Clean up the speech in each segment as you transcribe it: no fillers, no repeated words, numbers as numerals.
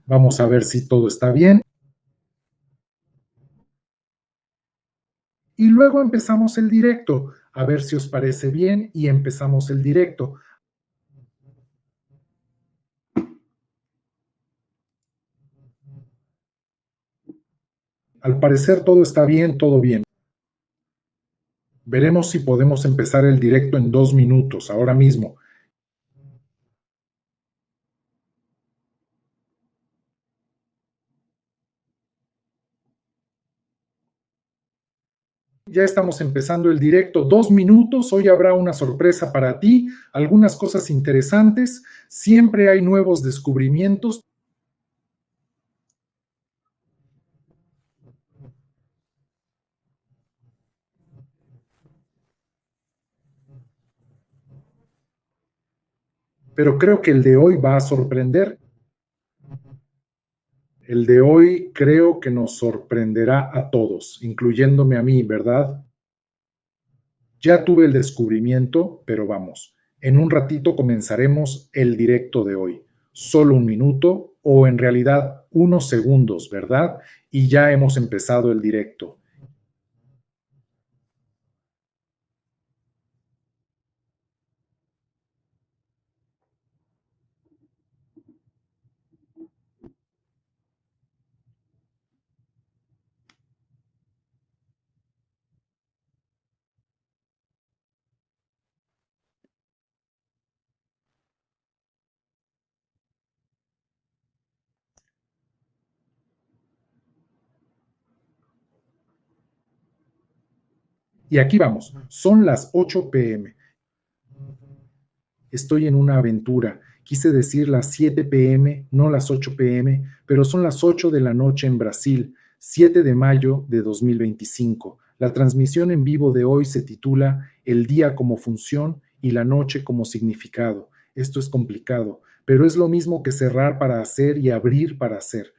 Vamos a ver si todo está bien. Y luego empezamos el directo, a ver si os parece bien y empezamos el directo. Al parecer todo está bien, todo bien. Veremos si podemos empezar el directo en 2 minutos, ahora mismo. Ya estamos empezando el directo, 2 minutos. Hoy habrá una sorpresa para ti, algunas cosas interesantes. Siempre hay nuevos descubrimientos. Pero creo que el de hoy va a sorprender. El de hoy creo que nos sorprenderá a todos, incluyéndome a mí, ¿verdad? Ya tuve el descubrimiento, pero vamos, en un ratito comenzaremos el directo de hoy. Solo 1 minuto o en realidad unos segundos, ¿verdad? Y ya hemos empezado el directo. Y aquí vamos, son las 8 p.m. Estoy en una aventura. Quise decir las 7 p.m., no las 8 p.m., pero son las 8 de la noche en Brasil, 7 de mayo de 2025. La transmisión en vivo de hoy se titula El día como función y la noche como significado. Esto es complicado, pero es lo mismo que cerrar para hacer y abrir para hacer.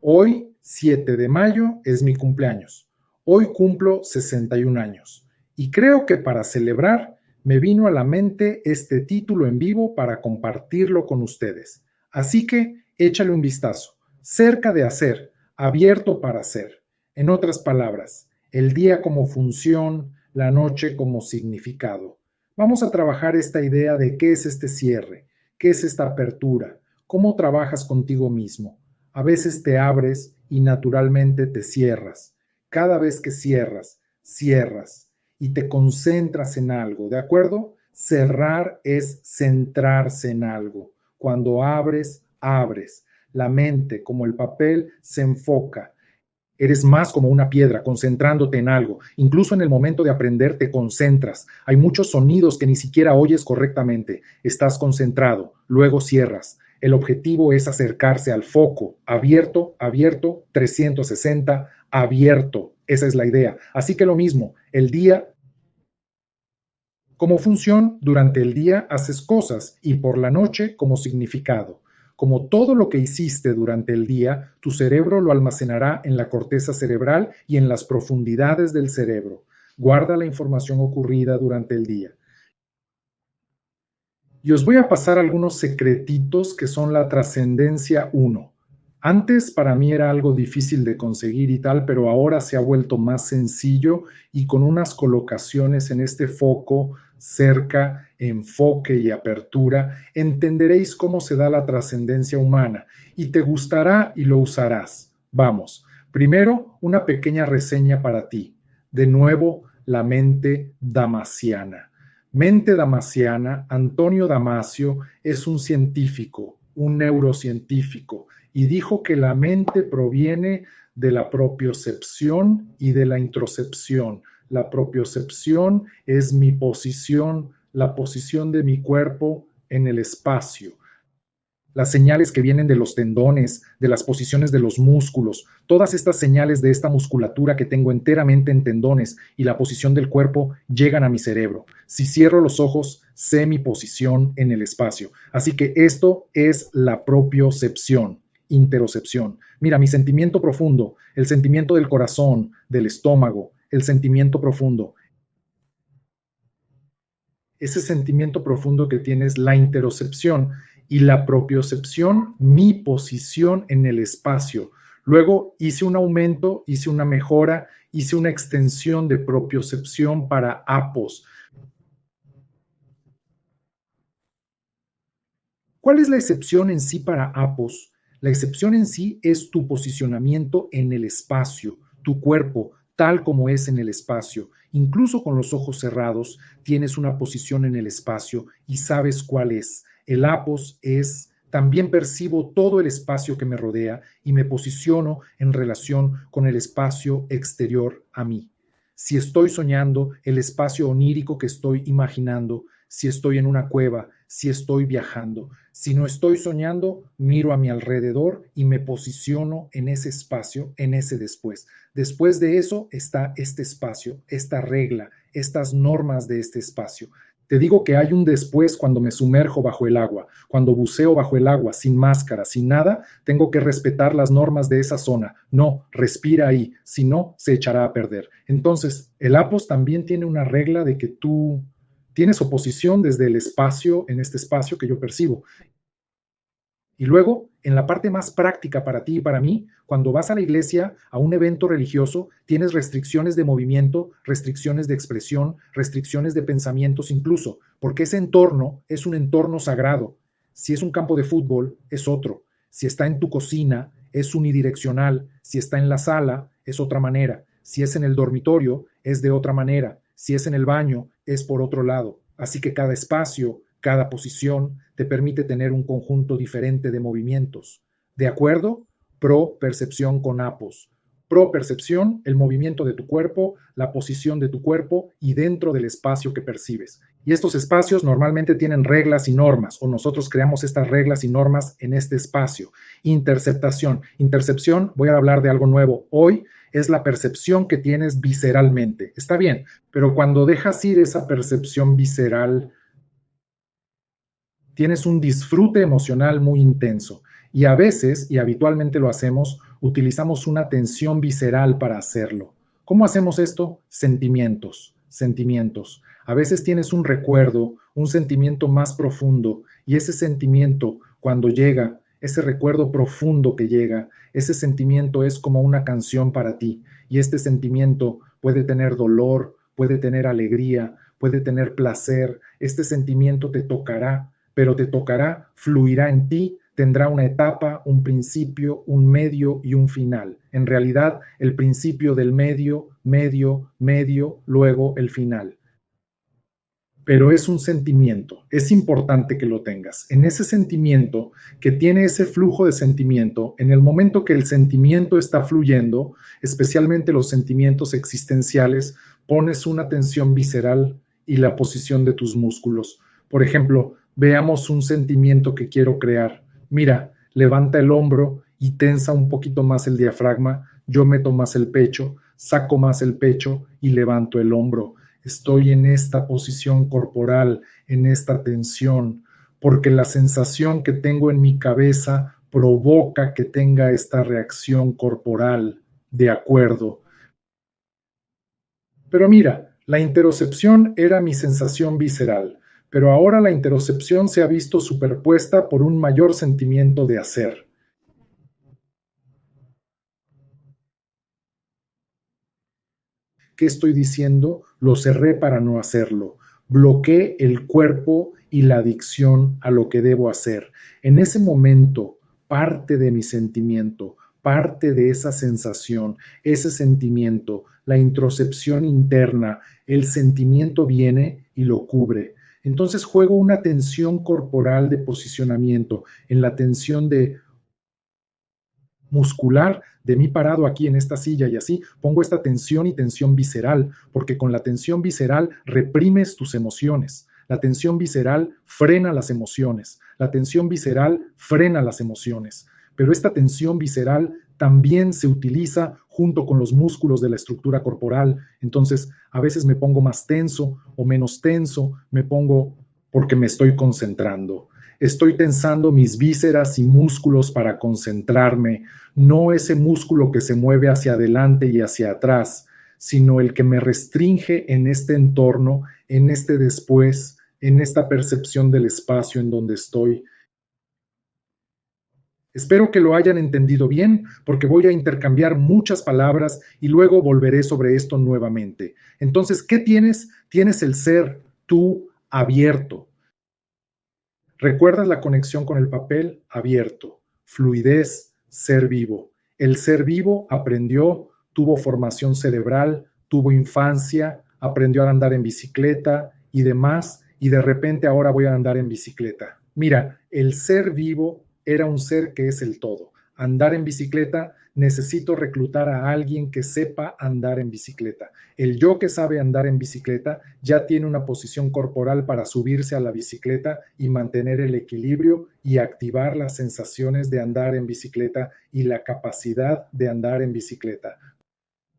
Hoy, 7 de mayo, es mi cumpleaños. Hoy cumplo 61 años. Y creo que para celebrar me vino a la mente este título en vivo para compartirlo con ustedes. Así que échale un vistazo. Cerca de hacer, abierto para hacer. En otras palabras, el día como función, la noche como significado. Vamos a trabajar esta idea de qué es este cierre, qué es esta apertura, cómo trabajas contigo mismo. A veces te abres y naturalmente te cierras. Cada vez que cierras, cierras y te concentras en algo, ¿de acuerdo? Cerrar es centrarse en algo. Cuando abres, abres. La mente, como el papel, se enfoca. Eres más como una piedra, concentrándote en algo. Incluso en el momento de aprender te concentras. Hay muchos sonidos que ni siquiera oyes correctamente. Estás concentrado, luego cierras. El objetivo es acercarse al foco, abierto, abierto, 360, abierto. Esa es la idea. Así que lo mismo, el día como función, durante el día haces cosas y por la noche como significado. Como todo lo que hiciste durante el día, tu cerebro lo almacenará en la corteza cerebral y en las profundidades del cerebro. Guarda la información ocurrida durante el día. Y os voy a pasar algunos secretitos que son la trascendencia 1. Antes para mí era algo difícil de conseguir y tal, pero ahora se ha vuelto más sencillo y con unas colocaciones en este foco, cerca, enfoque y apertura, entenderéis cómo se da la trascendencia humana y te gustará y lo usarás. Vamos, primero una pequeña reseña para ti. De nuevo, la mente damasiana. Mente Damasiana, Antonio Damasio es un científico, un neurocientífico, y dijo que la mente proviene de la propiocepción y de la introcepción. La propiocepción es mi posición, la posición de mi cuerpo en el espacio. Las señales que vienen de los tendones, de las posiciones de los músculos, todas estas señales de esta musculatura que tengo enteramente en tendones y la posición del cuerpo llegan a mi cerebro. Si cierro los ojos, sé mi posición en el espacio. Así que esto es la propiocepción, interocepción. Mira, mi sentimiento profundo, el sentimiento del corazón, del estómago, el sentimiento profundo, ese sentimiento profundo que tienes, la interocepción. y la propiocepción, mi posición en el espacio. Luego hice un aumento, hice una mejora, hice una extensión de propiocepción para apos. ¿Cuál es la excepción en sí para apos? La excepción en sí es tu posicionamiento en el espacio, tu cuerpo, tal como es en el espacio. Incluso con los ojos cerrados, tienes una posición en el espacio y sabes cuál es. El apos es, también percibo todo el espacio que me rodea y me posiciono en relación con el espacio exterior a mí. Si estoy soñando, el espacio onírico que estoy imaginando, si estoy en una cueva, si estoy viajando. Si no estoy soñando, miro a mi alrededor y me posiciono en ese espacio, en ese después. Después de eso está este espacio, esta regla, estas normas de este espacio. Te digo que hay un después cuando me sumerjo bajo el agua, cuando buceo bajo el agua, sin máscara, sin nada, tengo que respetar las normas de esa zona. No, respira ahí, si no, se echará a perder. Entonces, el Apos también tiene una regla de que tú tienes oposición desde el espacio, en este espacio que yo percibo. Y luego, en la parte más práctica para ti y para mí, cuando vas a la iglesia, a un evento religioso, tienes restricciones de movimiento, restricciones de expresión, restricciones de pensamientos incluso, porque ese entorno es un entorno sagrado. Si es un campo de fútbol, es otro. Si está en tu cocina, es unidireccional. Si está en la sala, es otra manera. Si es en el dormitorio, es de otra manera. Si es en el baño, es por otro lado. Así que cada espacio, cada posición te permite tener un conjunto diferente de movimientos. ¿De acuerdo? Pro-percepción con apos. Pro-percepción, el movimiento de tu cuerpo, la posición de tu cuerpo y dentro del espacio que percibes. Y estos espacios normalmente tienen reglas y normas, o nosotros creamos estas reglas y normas en este espacio. Interceptación. Intercepción, voy a hablar de algo nuevo hoy, es la percepción que tienes visceralmente. Está bien, pero cuando dejas ir esa percepción visceral, tienes un disfrute emocional muy intenso y a veces, y habitualmente lo hacemos, utilizamos una tensión visceral para hacerlo. ¿Cómo hacemos esto? Sentimientos, sentimientos. A veces tienes un recuerdo, un sentimiento más profundo y ese sentimiento cuando llega, ese recuerdo profundo que llega, ese sentimiento es como una canción para ti y este sentimiento puede tener dolor, puede tener alegría, puede tener placer, este sentimiento te tocará, pero te tocará, fluirá en ti, tendrá una etapa, un principio, un medio y un final. En realidad, el principio del medio, medio, medio, luego el final. Pero es un sentimiento, es importante que lo tengas. En ese sentimiento, que tiene ese flujo de sentimiento, en el momento que el sentimiento está fluyendo, especialmente los sentimientos existenciales, pones una tensión visceral y la posición de tus músculos. Por ejemplo, veamos un sentimiento que quiero crear. Mira, levanta el hombro y tensa un poquito más el diafragma, yo meto más el pecho, saco más el pecho y levanto el hombro. Estoy en esta posición corporal, en esta tensión, porque la sensación que tengo en mi cabeza provoca que tenga esta reacción corporal. De acuerdo. Pero mira, la interocepción era mi sensación visceral, pero ahora la interocepción se ha visto superpuesta por un mayor sentimiento de hacer. ¿Qué estoy diciendo? Lo cerré para no hacerlo. Bloqueé el cuerpo y la adicción a lo que debo hacer. En ese momento, parte de mi sentimiento, parte de esa sensación, ese sentimiento, la introspección interna, el sentimiento viene y lo cubre. Entonces juego una tensión corporal de posicionamiento, en la tensión de muscular de mí parado aquí en esta silla y así pongo esta tensión y tensión visceral, porque con la tensión visceral reprimes tus emociones. La tensión visceral frena las emociones. La tensión visceral frena las emociones. Pero esta tensión visceral también se utiliza junto con los músculos de la estructura corporal. Entonces, a veces me pongo más tenso o menos tenso, me pongo porque me estoy concentrando. Estoy tensando mis vísceras y músculos para concentrarme, no ese músculo que se mueve hacia adelante y hacia atrás, sino el que me restringe en este entorno, en este después, en esta percepción del espacio en donde estoy. Espero que lo hayan entendido bien porque voy a intercambiar muchas palabras y luego volveré sobre esto nuevamente. Entonces, ¿qué tienes? Tienes el ser tú abierto. ¿Recuerdas la conexión con el papel? Abierto. Fluidez, ser vivo. El ser vivo aprendió, tuvo formación cerebral, tuvo infancia, aprendió a andar en bicicleta y demás, y de repente ahora voy a andar en bicicleta. Mira, el ser vivo era un ser que es el todo. Andar en bicicleta, necesito reclutar a alguien que sepa andar en bicicleta. El yo que sabe andar en bicicleta ya tiene una posición corporal para subirse a la bicicleta y mantener el equilibrio y activar las sensaciones de andar en bicicleta y la capacidad de andar en bicicleta.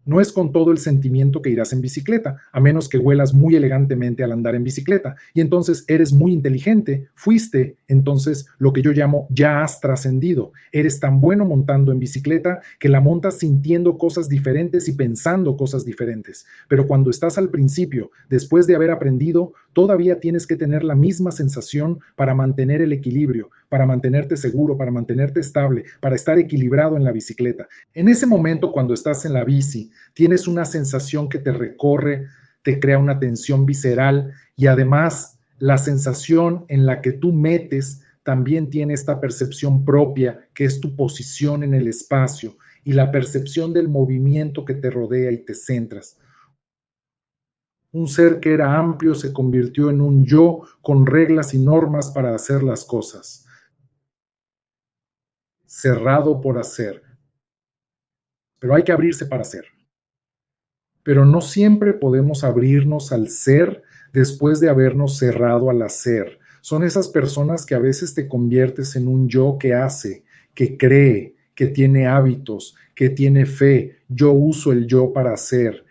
No es con todo el sentimiento que irás en bicicleta, a menos que huelas muy elegantemente al andar en bicicleta. Y entonces eres muy inteligente, fuiste, entonces lo que yo llamo ya has trascendido. Eres tan bueno montando en bicicleta que la montas sintiendo cosas diferentes y pensando cosas diferentes. Pero cuando estás al principio, después de haber aprendido, todavía tienes que tener la misma sensación para mantener el equilibrio, para mantenerte seguro, para mantenerte estable, para estar equilibrado en la bicicleta. En ese momento, cuando estás en la bici, tienes una sensación que te recorre, te crea una tensión visceral y además la sensación en la que tú metes también tiene esta percepción propia que es tu posición en el espacio y la percepción del movimiento que te rodea y te centras. Un ser que era amplio se convirtió en un yo con reglas y normas para hacer las cosas. Cerrado por hacer, pero hay que abrirse para hacer. Pero no siempre podemos abrirnos al ser después de habernos cerrado al hacer. Son esas personas que a veces te conviertes en un yo que hace, que cree, que tiene hábitos, que tiene fe. Yo uso el yo para hacer.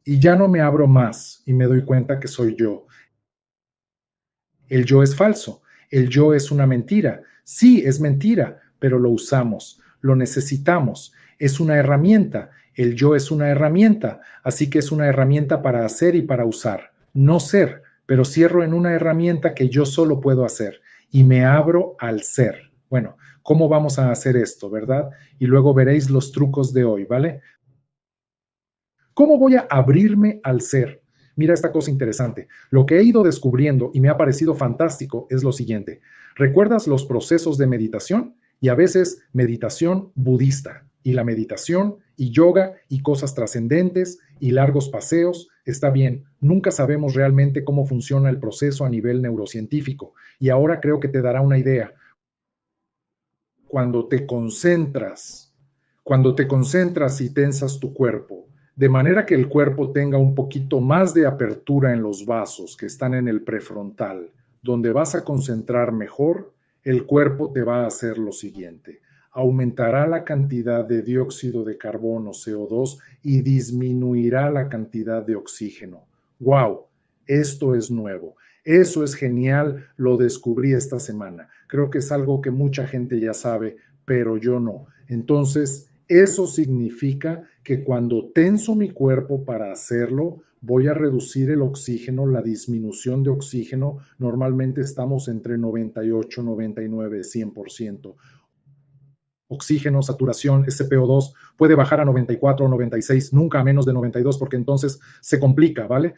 Y ya no me abro más y me doy cuenta que soy yo. El yo es falso, el yo es una mentira. Sí, es mentira, pero lo usamos, lo necesitamos. Es una herramienta. El yo es una herramienta, así que es una herramienta para hacer y para usar. No ser, pero cierro en una herramienta que yo solo puedo hacer y me abro al ser. Bueno, ¿cómo vamos a hacer esto, verdad? Y luego veréis los trucos de hoy, ¿vale? ¿Cómo voy a abrirme al ser? Mira esta cosa interesante. Lo que he ido descubriendo y me ha parecido fantástico es lo siguiente. ¿Recuerdas los procesos de meditación? Y a veces meditación budista y la meditación y yoga y cosas trascendentes y largos paseos. Está bien, nunca sabemos realmente cómo funciona el proceso a nivel neurocientífico y ahora creo que te dará una idea. Cuando te concentras, cuando te concentras y tensas tu cuerpo, de manera que el cuerpo tenga un poquito más de apertura en los vasos que están en el prefrontal, donde vas a concentrar mejor, el cuerpo te va a hacer lo siguiente. Aumentará la cantidad de dióxido de carbono, CO2, y disminuirá la cantidad de oxígeno. ¡Wow! Esto es nuevo. Eso es genial, lo descubrí esta semana. Creo que es algo que mucha gente ya sabe, pero yo no. Entonces, eso significa que cuando tenso mi cuerpo para hacerlo, voy a reducir el oxígeno, la disminución de oxígeno. Normalmente estamos entre 98, 99, 100%. Oxígeno, saturación, SpO2 puede bajar a 94 o 96, nunca a menos de 92, porque entonces se complica, ¿vale?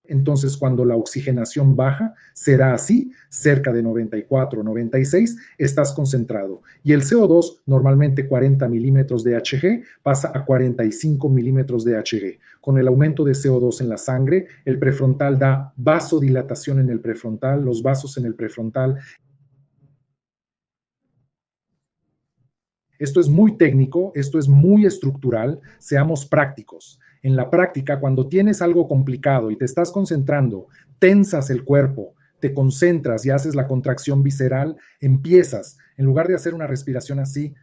Entonces, cuando la oxigenación baja, será así, cerca de 94, 96, estás concentrado. Y el CO2, normalmente 40 milímetros de Hg, pasa a 45 milímetros de Hg. Con el aumento de CO2 en la sangre, el prefrontal da vasodilatación en el prefrontal, los vasos en el prefrontal. Esto es muy técnico, esto es muy estructural, seamos prácticos. En la práctica, cuando tienes algo complicado y te estás concentrando, tensas el cuerpo, te concentras y haces la contracción visceral, empiezas, en lugar de hacer una respiración así,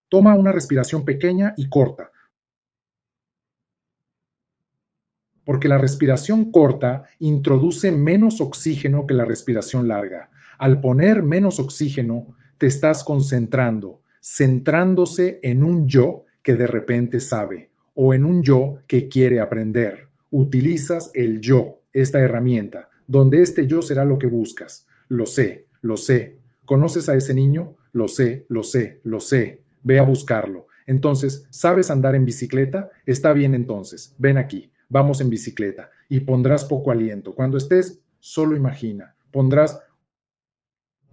toma una respiración pequeña y corta, porque la respiración corta introduce menos oxígeno que la respiración larga. Al poner menos oxígeno, te estás concentrando, centrándose en un yo que de repente sabe o en un yo que quiere aprender utilizas el yo, esta herramienta, donde este yo será lo que buscas. Lo sé, lo sé. ¿Conoces a ese niño? Lo sé, lo sé, lo sé. Ve a buscarlo. Entonces, ¿sabes andar en bicicleta? Está bien entonces, ven aquí, vamos en bicicleta y pondrás poco aliento. Cuando estés, solo imagina, pondrás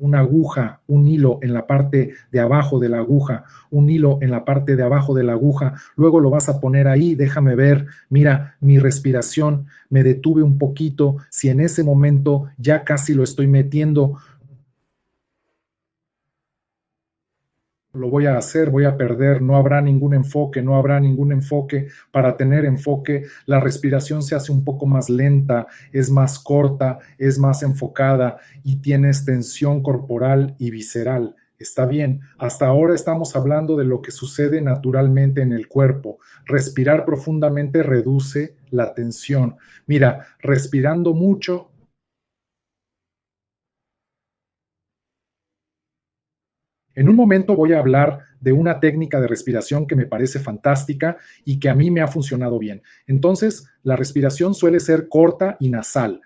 una aguja, un hilo en la parte de abajo de la aguja, un hilo en la parte de abajo de la aguja, luego lo vas a poner ahí, déjame ver, mira, mi respiración, me detuve un poquito, si en ese momento ya casi lo estoy metiendo, lo voy a hacer, voy a perder, no habrá ningún enfoque, no habrá ningún enfoque. Para tener enfoque, la respiración se hace un poco más lenta, es más corta, es más enfocada y tienes tensión corporal y visceral. Está bien, hasta ahora estamos hablando de lo que sucede naturalmente en el cuerpo. Respirar profundamente reduce la tensión. Mira, respirando mucho, en un momento voy a hablar de una técnica de respiración que me parece fantástica y que a mí me ha funcionado bien. Entonces, la respiración suele ser corta y nasal.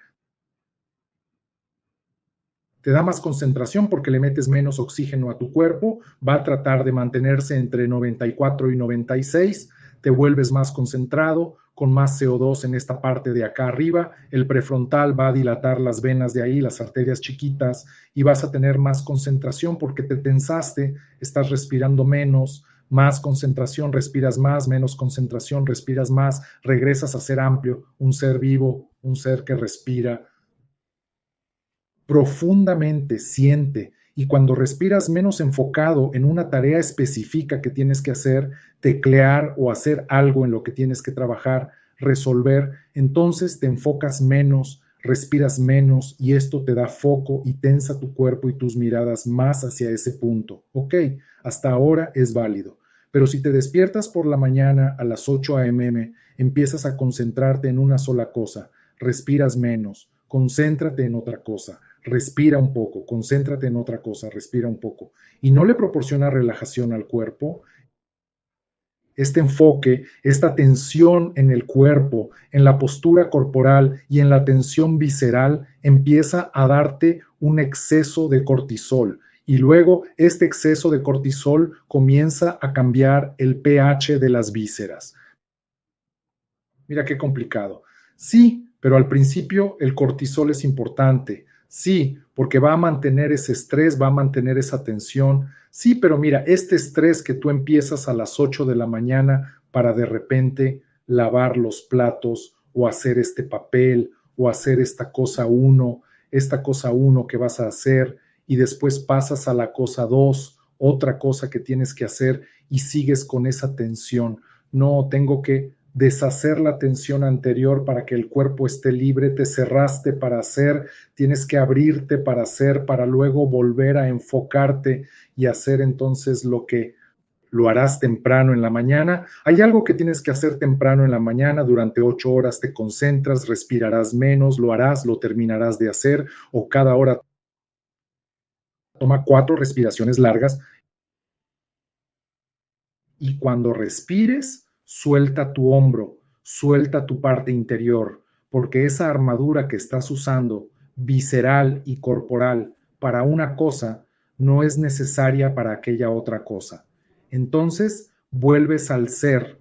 Te da más concentración porque le metes menos oxígeno a tu cuerpo, va a tratar de mantenerse entre 94 y 96, te vuelves más concentrado, con más CO2 en esta parte de acá arriba, el prefrontal va a dilatar las venas de ahí, las arterias chiquitas, y vas a tener más concentración porque te tensaste, estás respirando menos, más concentración, respiras más, menos concentración, respiras más, regresas a ser amplio, un ser vivo, un ser que respira profundamente, siente, y cuando respiras menos enfocado en una tarea específica que tienes que hacer, teclear o hacer algo en lo que tienes que trabajar, resolver, entonces te enfocas menos, respiras menos y esto te da foco y tensa tu cuerpo y tus miradas más hacia ese punto. Ok, hasta ahora es válido. Pero si te despiertas por la mañana a las 8 a.m., empiezas a concentrarte en una sola cosa, respiras menos, concéntrate en otra cosa, respira un poco, concéntrate en otra cosa, respira un poco. Y no le proporciona relajación al cuerpo, este enfoque, esta tensión en el cuerpo, en la postura corporal y en la tensión visceral empieza a darte un exceso de cortisol. Y luego este exceso de cortisol comienza a cambiar el pH de las vísceras. Mira qué complicado. Sí, pero al principio el cortisol es importante. Sí, porque va a mantener ese estrés, va a mantener esa tensión. Sí, pero mira, este estrés que tú empiezas a las 8 de la mañana para de repente lavar los platos o hacer este papel o hacer esta cosa uno que vas a hacer y después pasas a la cosa 2, otra cosa que tienes que hacer y sigues con esa tensión. No, tengo que deshacer la tensión anterior para que el cuerpo esté libre, te cerraste para hacer, tienes que abrirte para hacer, para luego volver a enfocarte y hacer entonces lo que lo harás temprano en la mañana. Hay algo que tienes que hacer temprano en la mañana, durante 8 horas te concentras, respirarás menos, lo harás, lo terminarás de hacer o cada hora toma 4 respiraciones largas y cuando respires, suelta tu hombro, suelta tu parte interior, porque esa armadura que estás usando, visceral y corporal, para una cosa, no es necesaria para aquella otra cosa. Entonces, vuelves al ser.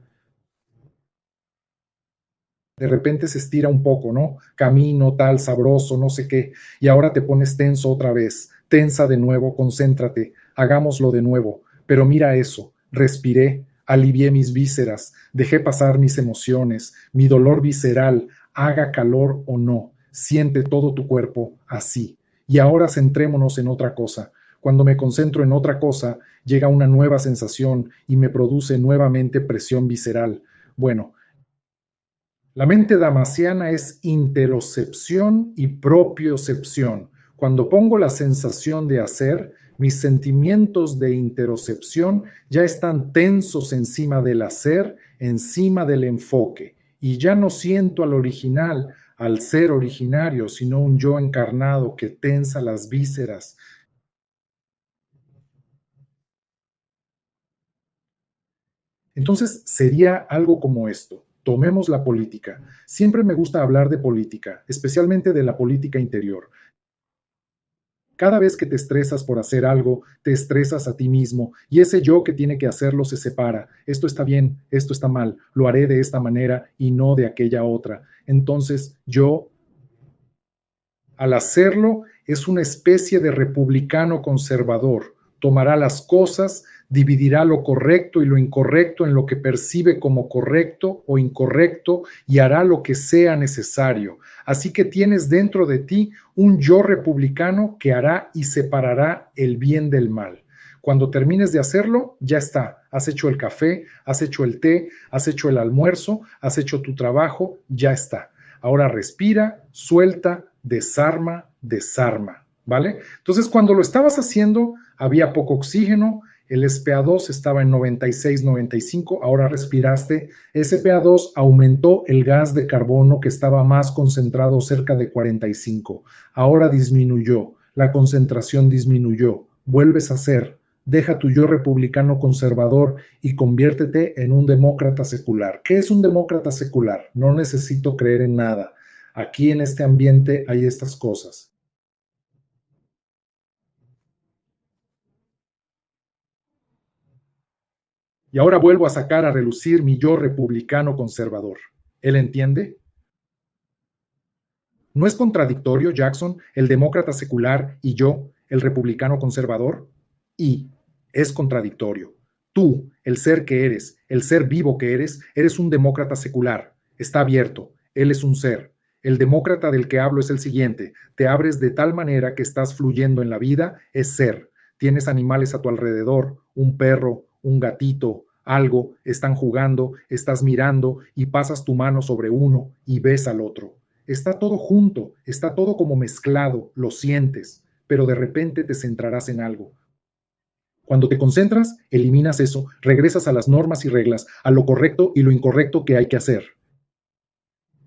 De repente se estira un poco, ¿no? Camino, tal, sabroso, no sé qué, y ahora te pones tenso otra vez, tensa de nuevo, concéntrate, hagámoslo de nuevo, pero mira eso, respiré, alivié mis vísceras, dejé pasar mis emociones, mi dolor visceral, haga calor o no, siente todo tu cuerpo así. Y ahora centrémonos en otra cosa. Cuando me concentro en otra cosa, llega una nueva sensación y me produce nuevamente presión visceral. Bueno, la mente damasiana es interocepción y propiocepción. Cuando pongo la sensación de hacer, mis sentimientos de interocepción ya están tensos encima del hacer, encima del enfoque, y ya no siento al original, al ser originario, sino un yo encarnado que tensa las vísceras. Entonces sería algo como esto. Tomemos la política. Siempre me gusta hablar de política, especialmente de la política interior. Cada vez que te estresas por hacer algo, te estresas a ti mismo y ese yo que tiene que hacerlo se separa. Esto está bien, esto está mal, lo haré de esta manera y no de aquella otra. Entonces yo, al hacerlo, es una especie de republicano conservador. Tomará las cosas, dividirá lo correcto y lo incorrecto en lo que percibe como correcto o incorrecto y hará lo que sea necesario. Así que tienes dentro de ti un yo republicano que hará y separará el bien del mal. Cuando termines de hacerlo, ya está. Has hecho el café, has hecho el té, has hecho el almuerzo, has hecho tu trabajo, ya está. Ahora respira, suelta, desarma, desarma, ¿vale? Entonces, cuando lo estabas haciendo, había poco oxígeno, el SPA2 estaba en 96, 95, ahora respiraste, SPA2 aumentó el gas de carbono que estaba más concentrado cerca de 45, ahora disminuyó, la concentración disminuyó, vuelves a hacer, deja tu yo republicano conservador y conviértete en un demócrata secular. ¿Qué es un demócrata secular? No necesito creer en nada. Aquí en este ambiente hay estas cosas. Y ahora vuelvo a sacar a relucir mi yo republicano conservador. ¿Él entiende? ¿No es contradictorio, Jackson, el demócrata secular y yo, el republicano conservador? Y es contradictorio. Tú, el ser que eres, el ser vivo que eres un demócrata secular. Está abierto. Él es un ser. El demócrata del que hablo es el siguiente. Te abres de tal manera que estás fluyendo en la vida, es ser. Tienes animales a tu alrededor, un perro, un gatito, algo, están jugando, estás mirando y pasas tu mano sobre uno y ves al otro. Está todo junto, está todo como mezclado, lo sientes, pero de repente te centrarás en algo. Cuando te concentras, eliminas eso, regresas a las normas y reglas, a lo correcto y lo incorrecto que hay que hacer.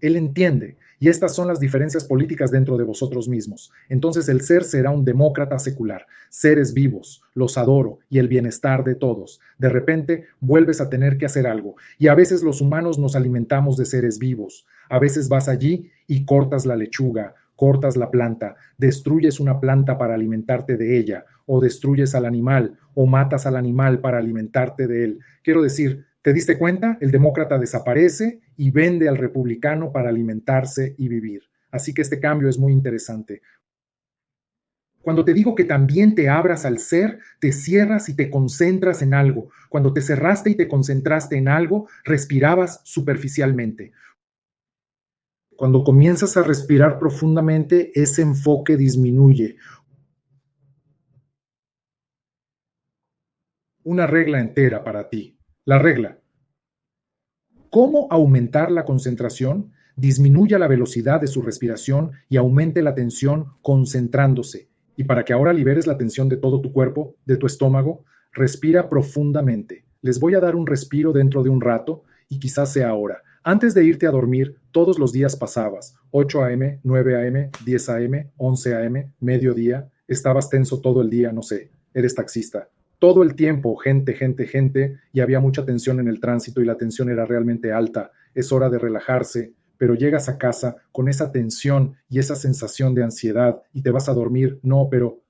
Él entiende, y estas son las diferencias políticas dentro de vosotros mismos. Entonces el ser será un demócrata secular, seres vivos, los adoro y el bienestar de todos. De repente vuelves a tener que hacer algo, y a veces los humanos nos alimentamos de seres vivos. A veces vas allí y cortas la lechuga, cortas la planta, destruyes una planta para alimentarte de ella, o destruyes al animal, o matas al animal para alimentarte de él. Quiero decir, ¿te diste cuenta? El demócrata desaparece y vende al republicano para alimentarse y vivir. Así que este cambio es muy interesante. Cuando te digo que también te abras al ser, te cierras y te concentras en algo. Cuando te cerraste y te concentraste en algo, respirabas superficialmente. Cuando comienzas a respirar profundamente, ese enfoque disminuye. Una regla entera para ti. La regla: ¿cómo aumentar la concentración? Disminuya la velocidad de su respiración y aumente la tensión concentrándose. Y para que ahora liberes la tensión de todo tu cuerpo, de tu estómago, respira profundamente. Les voy a dar un respiro dentro de un rato y quizás sea ahora. Antes de irte a dormir, todos los días pasabas 8 a.m., 9 a.m., 10 a.m., 11 a.m., mediodía, estabas tenso todo el día, no sé, eres taxista, todo el tiempo, gente, gente, gente, y había mucha tensión en el tránsito y la tensión era realmente alta. Es hora de relajarse, pero llegas a casa con esa tensión y esa sensación de ansiedad y te vas a dormir. No, pero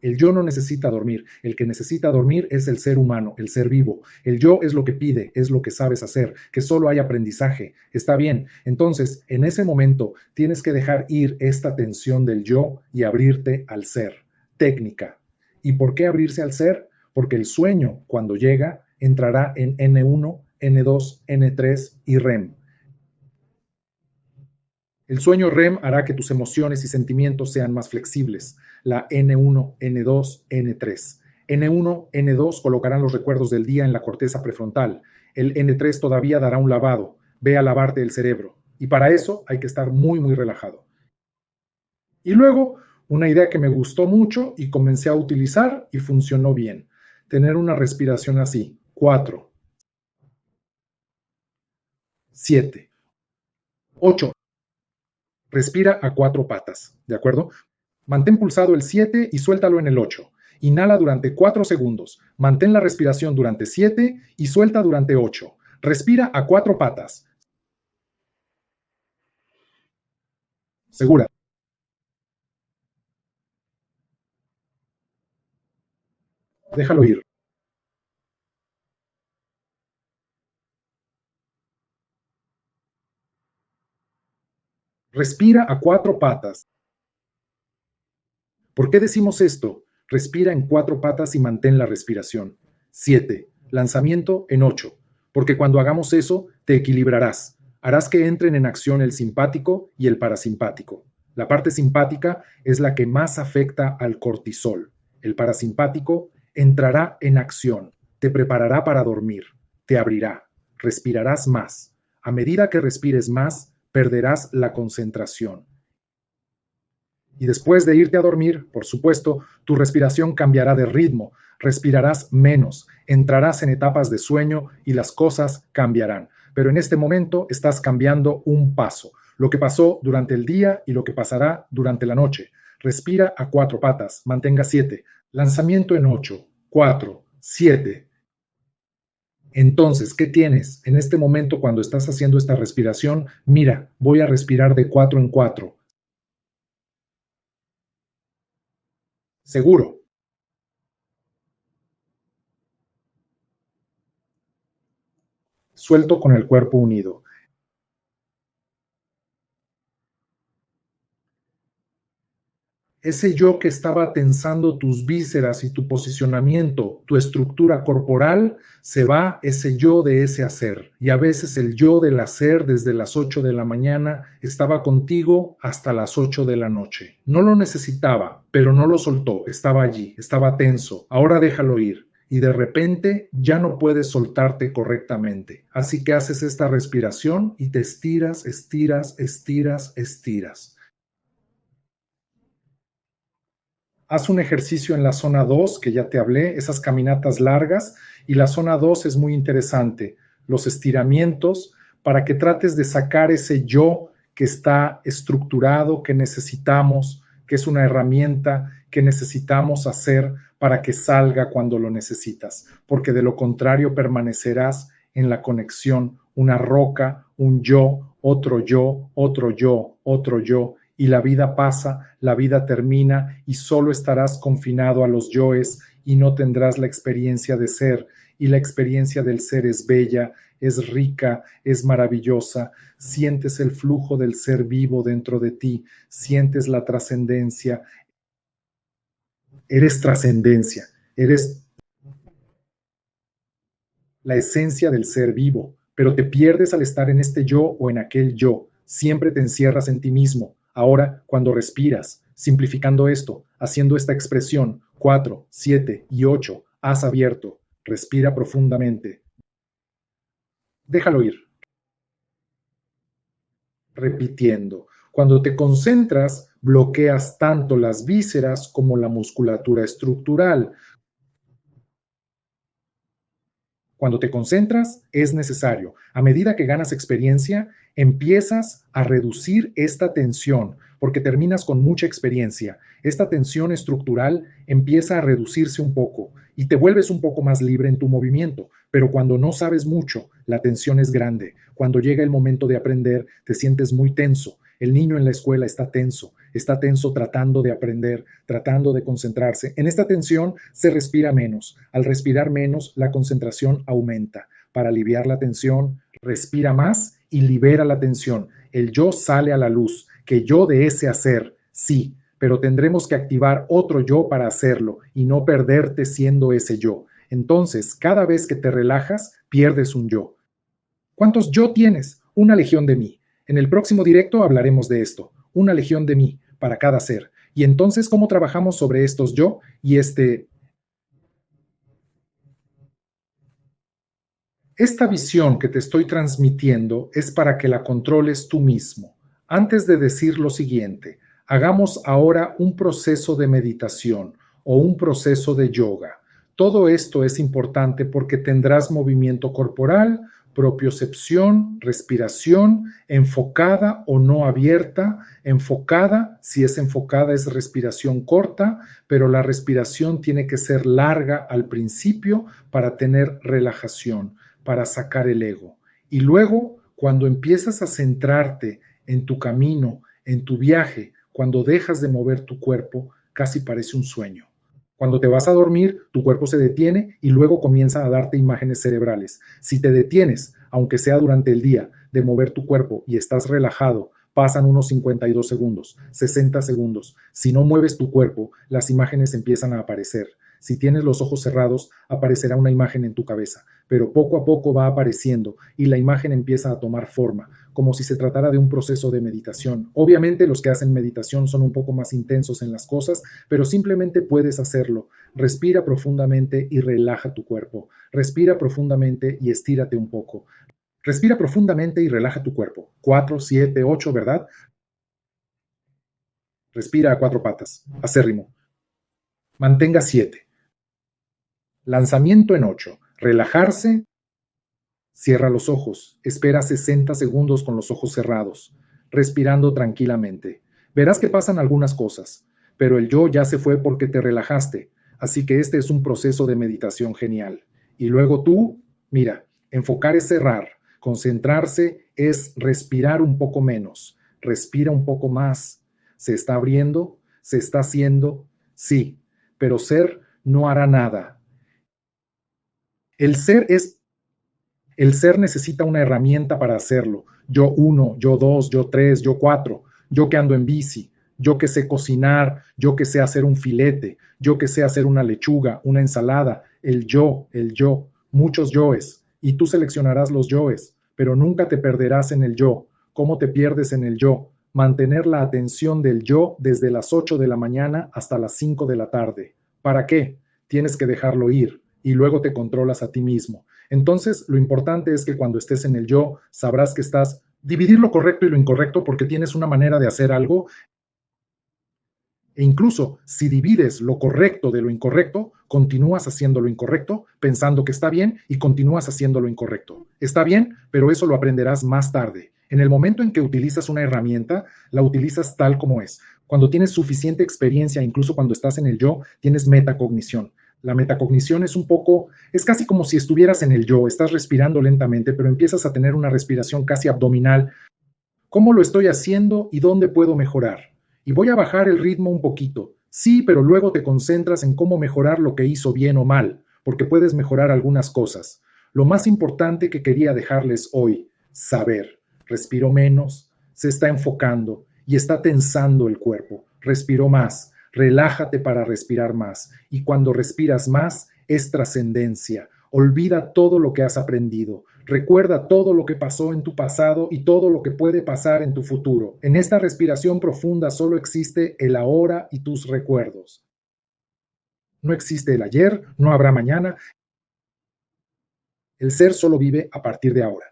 el yo no necesita dormir. El que necesita dormir es el ser humano, el ser vivo. El yo es lo que pide, es lo que sabes hacer, que solo hay aprendizaje. Está bien. Entonces, en ese momento, tienes que dejar ir esta tensión del yo y abrirte al ser. Técnica. ¿Y por qué abrirse al ser? Porque el sueño, cuando llega, entrará en N1, N2, N3 y REM. El sueño REM hará que tus emociones y sentimientos sean más flexibles. La N1, N2, N3. N1, N2 colocarán los recuerdos del día en la corteza prefrontal. El N3 todavía dará un lavado. Ve a lavarte el cerebro. Y para eso hay que estar muy, muy relajado. Y luego, una idea que me gustó mucho y comencé a utilizar y funcionó bien. Tener una respiración así. 4, 7, 8. Respira a 4 patas, ¿de acuerdo? Mantén pulsado el 7 y suéltalo en el 8. Inhala durante 4 segundos. Mantén la respiración durante 7 y suelta durante 8. Respira a 4 patas. Segura. Déjalo ir. Respira a cuatro patas. ¿Por qué decimos esto? Respira en cuatro patas y mantén la respiración. 7. Lanzamiento en 8. Porque cuando hagamos eso, te equilibrarás. Harás que entren en acción el simpático y el parasimpático. La parte simpática es la que más afecta al cortisol. El parasimpático entrará en acción, te preparará para dormir, te abrirá, respirarás más. A medida que respires más, perderás la concentración. Y después de irte a dormir, por supuesto, tu respiración cambiará de ritmo, respirarás menos, entrarás en etapas de sueño y las cosas cambiarán. Pero en este momento estás cambiando un paso, lo que pasó durante el día y lo que pasará durante la noche. Respira a cuatro patas, mantenga 7, lanzamiento en 8, 4, 7. Entonces, ¿qué tienes? En este momento, cuando estás haciendo esta respiración, mira, voy a respirar de 4 en 4. Seguro. Suelto con el cuerpo unido. Ese yo que estaba tensando tus vísceras y tu posicionamiento, tu estructura corporal, se va ese yo de ese hacer. Y a veces el yo del hacer desde las 8 de la mañana estaba contigo hasta las 8 de la noche. No lo necesitaba, pero no lo soltó, estaba allí, estaba tenso. Ahora déjalo ir. Y de repente ya no puedes soltarte correctamente. Así que haces esta respiración y te estiras, estiras, estiras, estiras. Haz un ejercicio en la zona 2 que ya te hablé, esas caminatas largas, y la zona 2 es muy interesante, los estiramientos, para que trates de sacar ese yo que está estructurado, que necesitamos, que es una herramienta que necesitamos hacer para que salga cuando lo necesitas, porque de lo contrario permanecerás en la conexión, una roca, un yo, otro yo, otro yo, otro yo, y la vida pasa, la vida termina y solo estarás confinado a los yoes y no tendrás la experiencia de ser. Y la experiencia del ser es bella, es rica, es maravillosa. Sientes el flujo del ser vivo dentro de ti, sientes la trascendencia. Eres trascendencia, eres la esencia del ser vivo, pero te pierdes al estar en este yo o en aquel yo. Siempre te encierras en ti mismo. Ahora, cuando respiras, simplificando esto, haciendo esta expresión 4, 7 y 8, has abierto. Respira profundamente. Déjalo ir. Repitiendo. Cuando te concentras, bloqueas tanto las vísceras como la musculatura estructural. Cuando te concentras, es necesario. A medida que ganas experiencia, empiezas a reducir esta tensión, porque terminas con mucha experiencia. Esta tensión estructural empieza a reducirse un poco y te vuelves un poco más libre en tu movimiento. Pero cuando no sabes mucho, la tensión es grande. Cuando llega el momento de aprender, te sientes muy tenso. El niño en la escuela está tenso tratando de aprender, tratando de concentrarse. En esta tensión se respira menos. Al respirar menos, la concentración aumenta. Para aliviar la tensión, respira más y libera la tensión. El yo sale a la luz, que yo de ese hacer, sí, pero tendremos que activar otro yo para hacerlo y no perderte siendo ese yo. Entonces, cada vez que te relajas, pierdes un yo. ¿Cuántos yo tienes? Una legión de mí. En el próximo directo hablaremos de esto. Una legión de mí para cada ser. Y entonces, ¿cómo trabajamos sobre estos yo y esta visión que te estoy transmitiendo es para que la controles tú mismo? Antes de decir lo siguiente, hagamos ahora un proceso de meditación o un proceso de yoga. Todo esto es importante porque tendrás movimiento corporal, propiocepción, respiración, enfocada o no abierta. Enfocada, si es enfocada, es respiración corta, pero la respiración tiene que ser larga al principio para tener relajación, para sacar el ego. Y luego, cuando empiezas a centrarte en tu camino, En tu viaje, cuando dejas de mover tu cuerpo, casi parece un sueño. Cuando te vas a dormir, tu cuerpo se detiene y luego comienza a darte imágenes cerebrales. Si te detienes, aunque sea durante el día, de mover tu cuerpo y estás relajado, pasan unos 52 segundos, 60 segundos. Si no mueves tu cuerpo, las imágenes empiezan a aparecer. Si tienes los ojos cerrados, aparecerá una imagen en tu cabeza, pero poco a poco va apareciendo y la imagen empieza a tomar forma, como si se tratara de un proceso de meditación. Obviamente los que hacen meditación son un poco más intensos en las cosas, pero simplemente puedes hacerlo. Respira profundamente y relaja tu cuerpo. Respira profundamente y estírate un poco. Respira profundamente y relaja tu cuerpo. 4, 7, 8, ¿verdad? Respira a cuatro patas. Acérrimo. Mantenga 7. Lanzamiento en 8. Relajarse. Cierra los ojos. Espera 60 segundos con los ojos cerrados, respirando tranquilamente. Verás que pasan algunas cosas, pero el yo ya se fue porque te relajaste. Así que este es un proceso de meditación genial. Y luego tú, mira, enfocar es cerrar. Concentrarse es respirar un poco menos. Respira un poco más. ¿Se está abriendo? ¿Se está haciendo? Sí, pero ser no hará nada. El ser es El ser necesita una herramienta para hacerlo. Yo uno, yo dos, yo tres, yo cuatro, yo que ando en bici, yo que sé cocinar, yo que sé hacer un filete, yo que sé hacer una lechuga, una ensalada, el yo, muchos yoes. Y tú seleccionarás los yoes, pero nunca te perderás en el yo. ¿Cómo te pierdes en el yo? Mantener la atención del yo desde las 8 de la mañana hasta las 5 de la tarde. ¿Para qué? Tienes que dejarlo ir y luego te controlas a ti mismo. Entonces, lo importante es que cuando estés en el yo, sabrás que estás dividir lo correcto y lo incorrecto porque tienes una manera de hacer algo. E incluso si divides lo correcto de lo incorrecto, continúas haciendo lo incorrecto pensando que está bien y continúas haciendo lo incorrecto. Está bien, pero eso lo aprenderás más tarde. En el momento en que utilizas una herramienta, la utilizas tal como es. Cuando tienes suficiente experiencia, incluso cuando estás en el yo, tienes metacognición. La metacognición es casi como si estuvieras en el yo, estás respirando lentamente, pero empiezas a tener una respiración casi abdominal. ¿Cómo lo estoy haciendo y dónde puedo mejorar? Y voy a bajar el ritmo un poquito. Sí, pero luego te concentras en cómo mejorar lo que hizo bien o mal, porque puedes mejorar algunas cosas. Lo más importante que quería dejarles hoy, saber. Respiro menos, se está enfocando y está tensando el cuerpo. Respiro más, relájate para respirar más. Y cuando respiras más, es trascendencia. Olvida todo lo que has aprendido. Recuerda todo lo que pasó en tu pasado y todo lo que puede pasar en tu futuro. En esta respiración profunda solo existe el ahora y tus recuerdos. No existe el ayer, no habrá mañana. El ser solo vive a partir de ahora.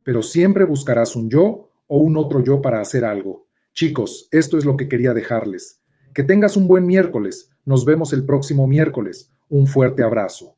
Pero siempre buscarás un yo o un otro yo para hacer algo. Chicos, esto es lo que quería dejarles. Que tengas un buen miércoles. Nos vemos el próximo miércoles. Un fuerte abrazo.